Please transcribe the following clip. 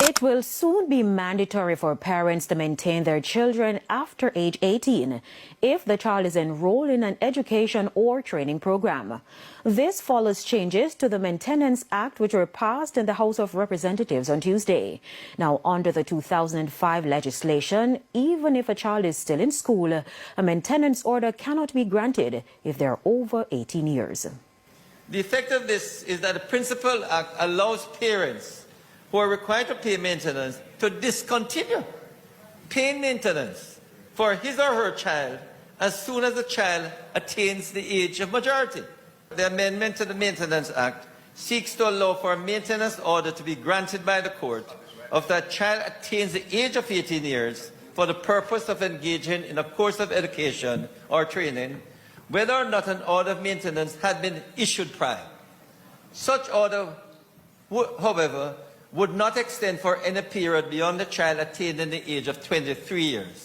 It will soon be mandatory for parents to maintain their children after age 18 if the child is enrolled in an education or training program. This follows changes to the Maintenance Act, which were passed in the House of Representatives on Tuesday. Now, under the 2005 legislation, even if a child is still in school, a maintenance order cannot be granted if they are over 18 years. The effect of this is that the Principal Act allows parents who are required to pay maintenance to discontinue paying maintenance for his or her child as soon as the child attains the age of majority. The amendment to the Maintenance Act seeks to allow for a maintenance order to be granted by the court if that child attains the age of 18 years for the purpose of engaging in a course of education or training, whether or not an order of maintenance had been issued prior. Such order, however, would not extend for any period beyond the child attaining the age of 23 years.